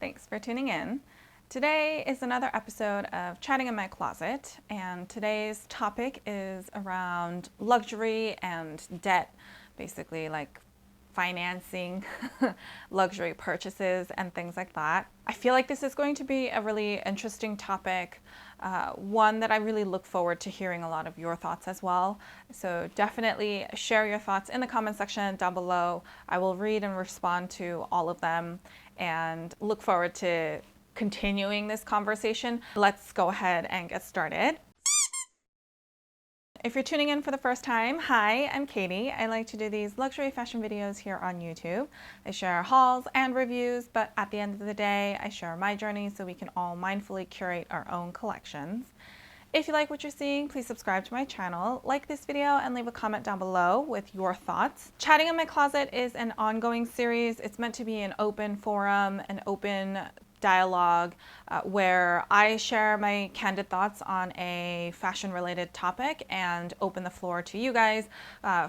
Thanks for tuning in. Today is another episode of Chatting in My Closet, and today's topic is around luxury and debt, basically like financing luxury purchases and things like that. I feel like this is going to be a really interesting topic, one that I really look forward to hearing a lot of your thoughts as well. So definitely share your thoughts in the comment section down below. I will read and respond to all of them and look forward to continuing this conversation. Let's go ahead and get started. If you're tuning in for the first time, hi, I'm Katie. I like to do these luxury fashion videos here on YouTube. I share hauls and reviews, but at the end of the day, I share my journey so we can all mindfully curate our own collections. If you like what you're seeing, please subscribe to my channel, like this video, and leave a comment down below with your thoughts. Chatting in My Closet is an ongoing series. It's meant to be an open forum, an open dialogue where I share my candid thoughts on a fashion-related topic and open the floor to you guys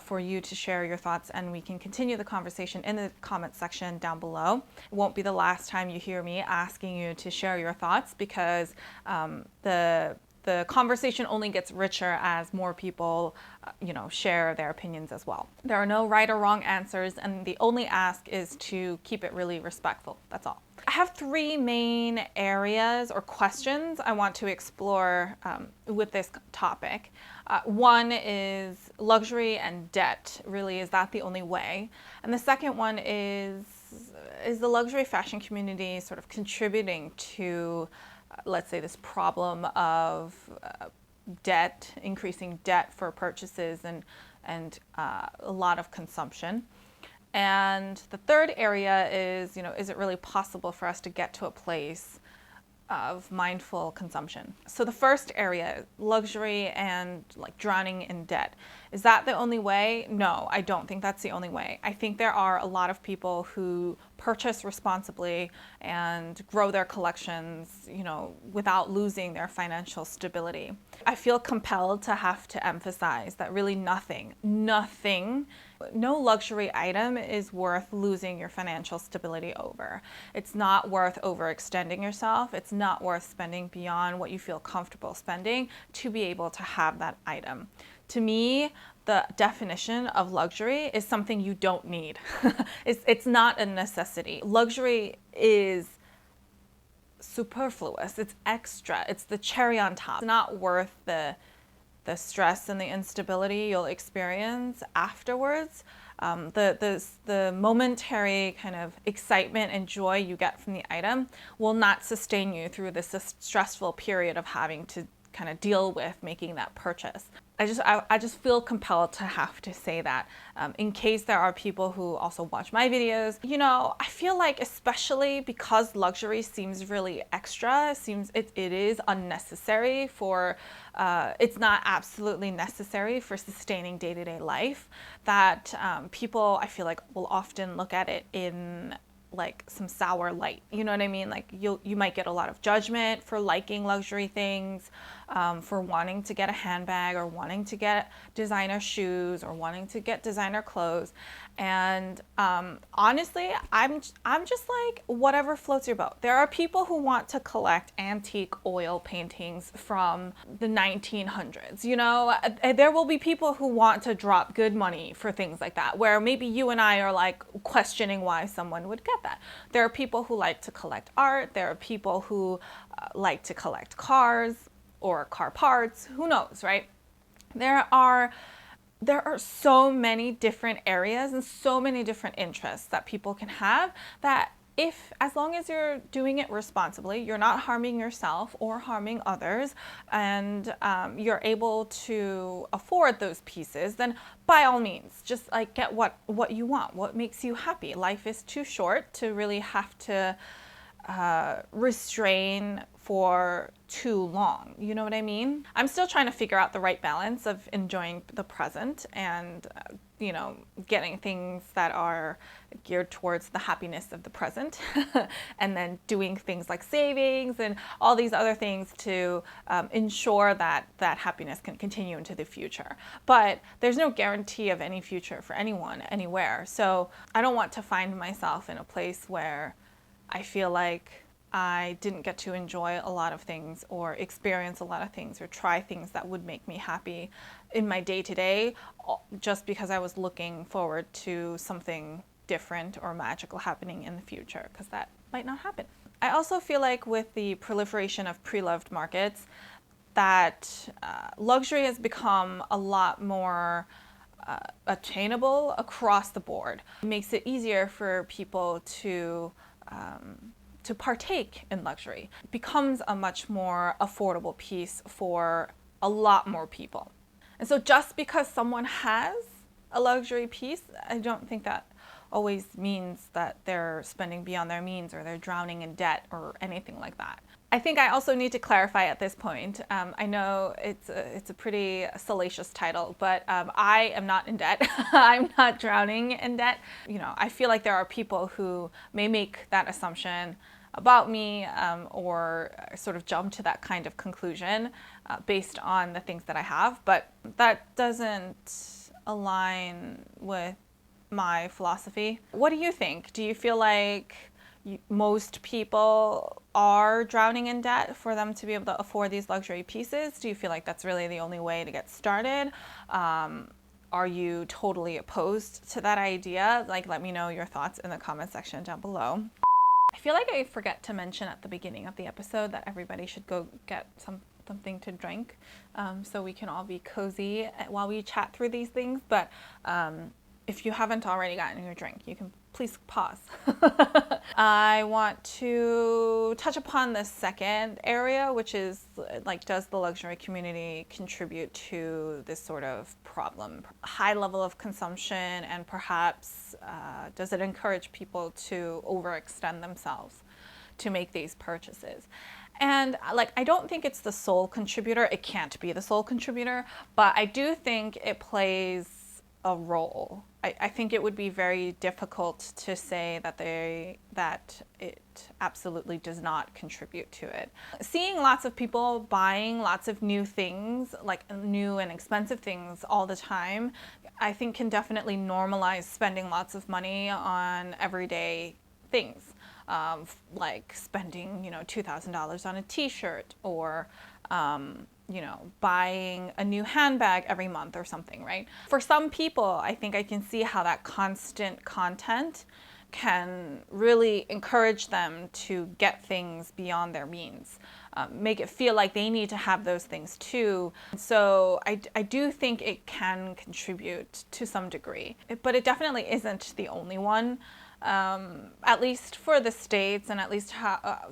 for you to share your thoughts, and we can continue the conversation in the comment section down below. It won't be the last time you hear me asking you to share your thoughts, because the conversation only gets richer as more people, share their opinions as well. There are no right or wrong answers, and the only ask is to keep it really respectful. That's all. I have three main areas or questions I want to explore with this topic. One is luxury and debt. Really, is that the only way? And the second one is the luxury fashion community sort of contributing to let's say this problem of debt, increasing debt for purchases and a lot of consumption. And the third area is, is it really possible for us to get to a place of mindful consumption? So the first area, luxury and like drowning in debt, is that the only way? No, I don't think that's the only way. I think there are a lot of people who purchase responsibly and grow their collections, without losing their financial stability. I feel compelled to have to emphasize that really no luxury item is worth losing your financial stability over. It's not worth overextending yourself. It's not worth spending beyond what you feel comfortable spending to be able to have that item. To me, the definition of luxury is something you don't need. It's not a necessity. Luxury is superfluous. It's extra. It's the cherry on top. It's not worth the stress and the instability you'll experience afterwards. The momentary kind of excitement and joy you get from the item will not sustain you through this stressful period of having to kind of deal with making that purchase. I just feel compelled to have to say that in case there are people who also watch my videos. I feel like, especially because luxury seems really extra, it is unnecessary for, it's not absolutely necessary for sustaining day-to-day life, that people, I feel like, will often look at it in like some sour light. You know what I mean? Like you might get a lot of judgment for liking luxury things, for wanting to get a handbag or wanting to get designer shoes or wanting to get designer clothes. And honestly, I'm just like, whatever floats your boat. There are people who want to collect antique oil paintings from the 1900s. There will be people who want to drop good money for things like that, where maybe you and I are like questioning why someone would get that. There are people who like to collect art. There are people who like to collect cars or car parts. Who knows, right? There are so many different areas and so many different interests that people can have, that as long as you're doing it responsibly, you're not harming yourself or harming others, and you're able to afford those pieces, then by all means, just like get what you want, what makes you happy. Life is too short to really have to restrain for too long. You know what I mean? I'm still trying to figure out the right balance of enjoying the present and, getting things that are geared towards the happiness of the present and then doing things like savings and all these other things to ensure that that happiness can continue into the future. But there's no guarantee of any future for anyone, anywhere. So I don't want to find myself in a place where I feel like I didn't get to enjoy a lot of things or experience a lot of things or try things that would make me happy in my day-to-day, just because I was looking forward to something different or magical happening in the future, because that might not happen. I also feel like with the proliferation of pre-loved markets, that luxury has become a lot more attainable across the board. It makes it easier for people to partake in luxury. It becomes a much more affordable piece for a lot more people. And so just because someone has a luxury piece, I don't think that always means that they're spending beyond their means or they're drowning in debt or anything like that. I think I also need to clarify at this point. I know it's a pretty salacious title, but I am not in debt. I'm not drowning in debt. You know, I feel like there are people who may make that assumption about me or sort of jump to that kind of conclusion based on the things that I have, but that doesn't align with my philosophy. What do you think? Do you feel like most people are drowning in debt for them to be able to afford these luxury pieces? Do you feel like that's really the only way to get started? Are you totally opposed to that idea? Like, let me know your thoughts in the comment section down below. I feel like I forget to mention at the beginning of the episode that everybody should go get something to drink so we can all be cozy while we chat through these things. But if you haven't already gotten your drink, you can please pause. I want to touch upon the second area, which is like, does the luxury community contribute to this sort of problem? High level of consumption, and perhaps does it encourage people to overextend themselves to make these purchases? And like, I don't think it's the sole contributor. It can't be the sole contributor, but I do think it plays a role. I think it would be very difficult to say that it absolutely does not contribute to it. Seeing lots of people buying lots of new things, like new and expensive things all the time, I think can definitely normalize spending lots of money on everyday things. Like spending, $2,000 on a t-shirt, or buying a new handbag every month or something, right? For some people, I think I can see how that constant content can really encourage them to get things beyond their means, make it feel like they need to have those things too. So I do think it can contribute to some degree, but it definitely isn't the only one. At least for the States, and at least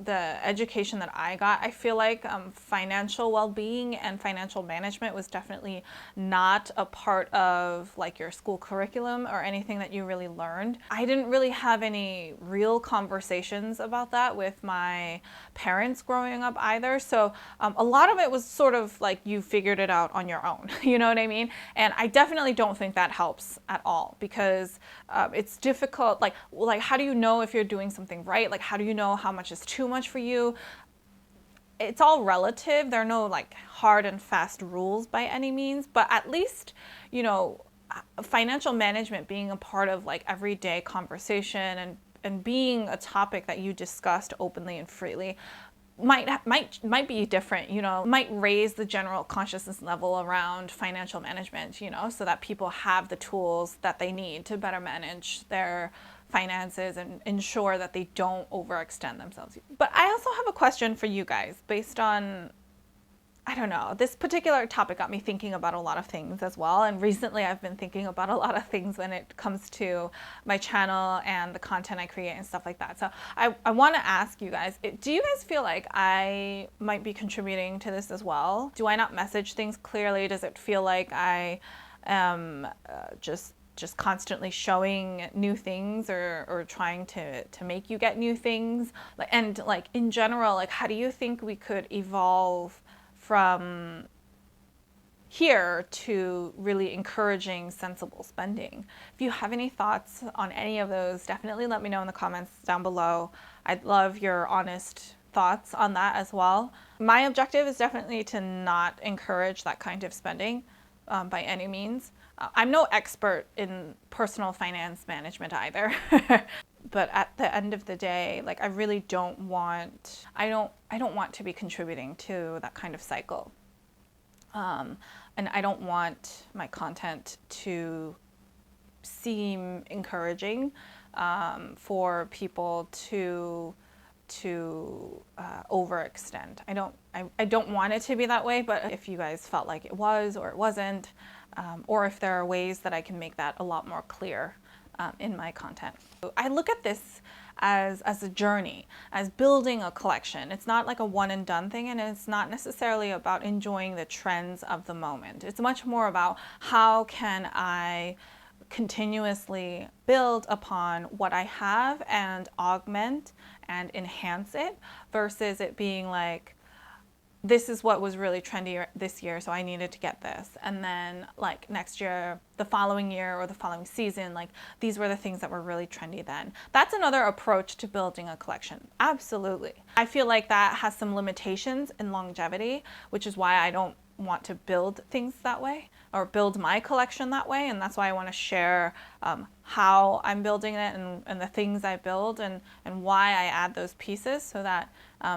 the education that I got, I feel like financial well-being and financial management was definitely not a part of like your school curriculum or anything that you really learned. I didn't really have any real conversations about that with my parents growing up either. So a lot of it was sort of like you figured it out on your own. You know what I mean? And I definitely don't think that helps at all, because it's difficult. Like, how do you know if you're doing something right? Like, how do you know how much is too much for you? It's all relative. There are no like hard and fast rules by any means, but at least, financial management being a part of like everyday conversation and being a topic that you discussed openly and freely might be different, might raise the general consciousness level around financial management, so that people have the tools that they need to better manage their finances and ensure that they don't overextend themselves. But I also have a question for you guys based on, I don't know, this particular topic got me thinking about a lot of things as well. And recently I've been thinking about a lot of things when it comes to my channel and the content I create and stuff like that. So I want to ask you guys, do you guys feel like I might be contributing to this as well? Do I not message things clearly? Does it feel like I am just constantly showing new things or trying to make you get new things? And like in general, like, how do you think we could evolve from here to really encouraging sensible spending? If you have any thoughts on any of those, definitely let me know in the comments down below. I'd love your honest thoughts on that as well. My objective is definitely to not encourage that kind of spending by any means. I'm no expert in personal finance management either. But at the end of the day, like I really don't want, I don't want to be contributing to that kind of cycle. And I don't want my content to seem encouraging for people to overextend. I don't want it to be that way, but if you guys felt like it was or it wasn't, or if there are ways that I can make that a lot more clear in my content. I look at this as a journey, as building a collection. It's not like a one and done thing, and it's not necessarily about enjoying the trends of the moment. It's much more about how can I continuously build upon what I have and augment and enhance it, versus it being like, this is what was really trendy this year, so I needed to get this. And then like next year, the following year, or the following season, like these were the things that were really trendy then. That's another approach to building a collection. Absolutely. I feel like that has some limitations in longevity, which is why I don't want to build things that way or build my collection that way. And that's why I want to share how I'm building it and the things I build and why I add those pieces, so that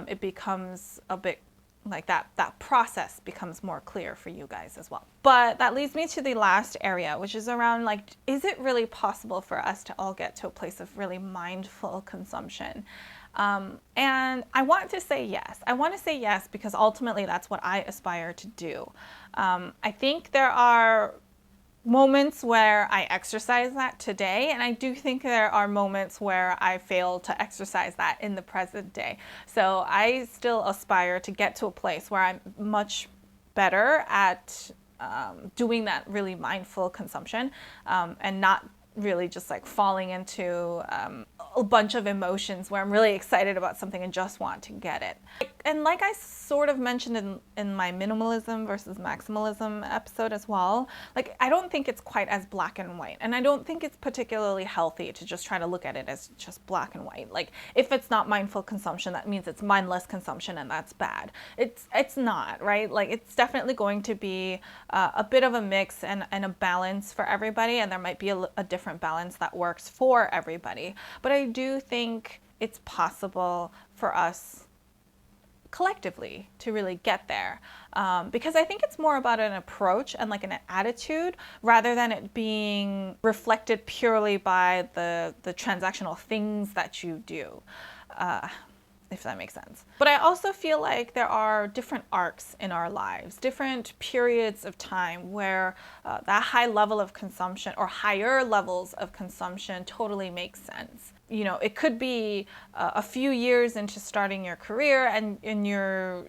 it becomes a bit like that process becomes more clear for you guys as well. But that leads me to the last area, which is around like, is it really possible for us to all get to a place of really mindful consumption? And I want to say yes. I want to say yes because ultimately that's what I aspire to do. I think there are moments where I exercise that today, and I do think there are moments where I fail to exercise that in the present day. So I still aspire to get to a place where I'm much better at doing that really mindful consumption, and not really just like falling into a bunch of emotions where I'm really excited about something and just want to get it. And like I sort of mentioned in my minimalism versus maximalism episode as well, like I don't think it's quite as black and white, and I don't think it's particularly healthy to just try to look at it as just black and white. Like if it's not mindful consumption, that means it's mindless consumption, and that's bad. It's not, right? Like it's definitely going to be a bit of a mix and a balance for everybody, and there might be a different balance that works for everybody. But I do think it's possible for us collectively to really get there, because I think it's more about an approach and like an attitude rather than it being reflected purely by the transactional things that you do, if that makes sense. But I also feel like there are different arcs in our lives, different periods of time where that high level of consumption or higher levels of consumption totally makes sense. You know, it could be a few years into starting your career and you're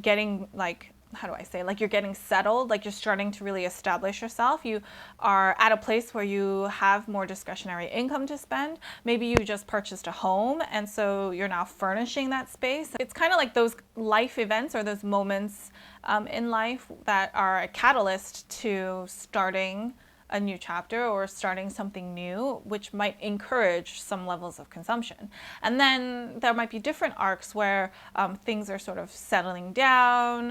getting like, how do I say, like you're getting settled, like you're starting to really establish yourself. You are at a place where you have more discretionary income to spend. Maybe you just purchased a home, and so you're now furnishing that space. It's kind of like those life events or those moments in life that are a catalyst to starting a new chapter or starting something new, which might encourage some levels of consumption. And then there might be different arcs where things are sort of settling down,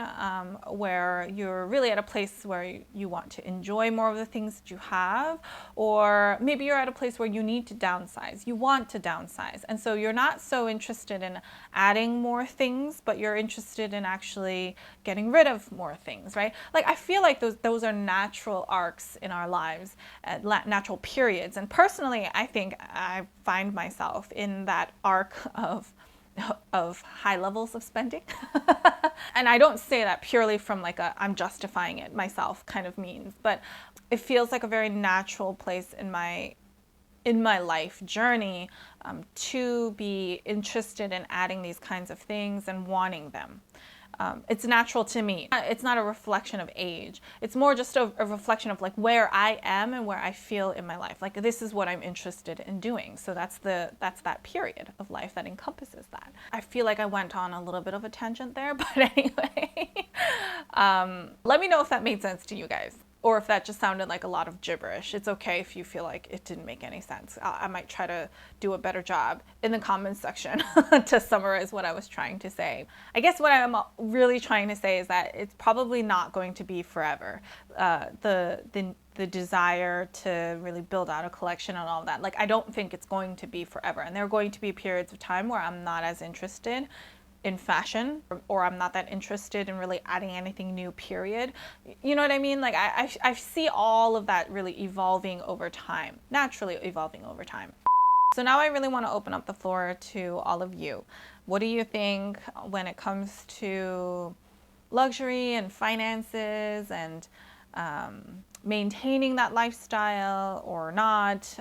where you're really at a place where you want to enjoy more of the things that you have, or maybe you're at a place where you need to downsize, you want to downsize. And so you're not so interested in adding more things, but you're interested in actually getting rid of more things, right? Like I feel like those are natural arcs in our lives, natural periods. And personally, I think I find myself in that arc of high levels of spending. And I don't say that purely from like I'm justifying it myself kind of means, but it feels like a very natural place in my life journey to be interested in adding these kinds of things and wanting them. It's natural to me. It's not a reflection of age. It's more just a reflection of like where I am and where I feel in my life. Like this is what I'm interested in doing. So that's that period of life that encompasses that. I feel like I went on a little bit of a tangent there, but anyway, let me know if that made sense to you guys, or if that just sounded like a lot of gibberish. It's okay if you feel like it didn't make any sense. I might try to do a better job in the comments section to summarize what I was trying to say. I guess what I'm really trying to say is that it's probably not going to be forever. The the desire to really build out a collection and all of that. Like, I don't think it's going to be forever. And there are going to be periods of time where I'm not as interested in fashion, or I'm not that interested in really adding anything new, period. You know what I mean? Like, I see all of that really evolving over time, naturally evolving over time. So now I really want to open up the floor to all of you. What do you think when it comes to luxury and finances and maintaining that lifestyle or not?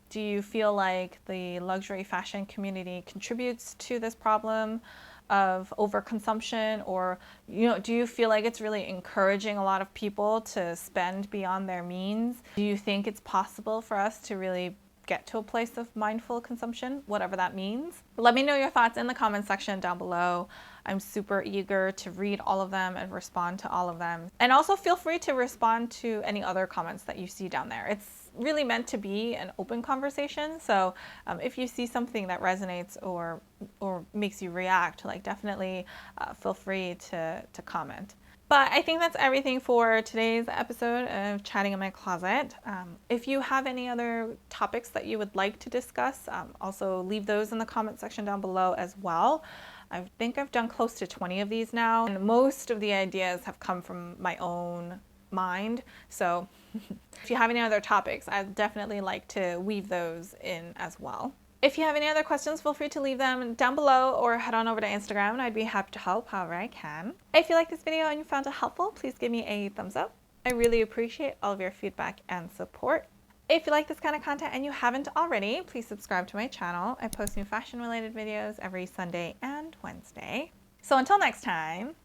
Do you feel like the luxury fashion community contributes to this problem of overconsumption, or do you feel like it's really encouraging a lot of people to spend beyond their means? Do you think it's possible for us to really get to a place of mindful consumption, whatever that means? Let me know your thoughts in the comment section down below. I'm super eager to read all of them and respond to all of them. And also feel free to respond to any other comments that you see down there. It's really meant to be an open conversation. So if you see something that resonates or makes you react, like, definitely feel free to comment. But I think that's everything for today's episode of Chatting in My Closet. If you have any other topics that you would like to discuss, also leave those in the comment section down below as well. I think I've done close to 20 of these now, and most of the ideas have come from my own mind. So if you have any other topics, I'd definitely like to weave those in as well. If you have any other questions, feel free to leave them down below or head on over to Instagram, and I'd be happy to help however I can. If you like this video and you found it helpful, please give me a thumbs up. I really appreciate all of your feedback and support. If you like this kind of content and you haven't already, please subscribe to my channel. I post new fashion related videos every Sunday and Wednesday. So until next time,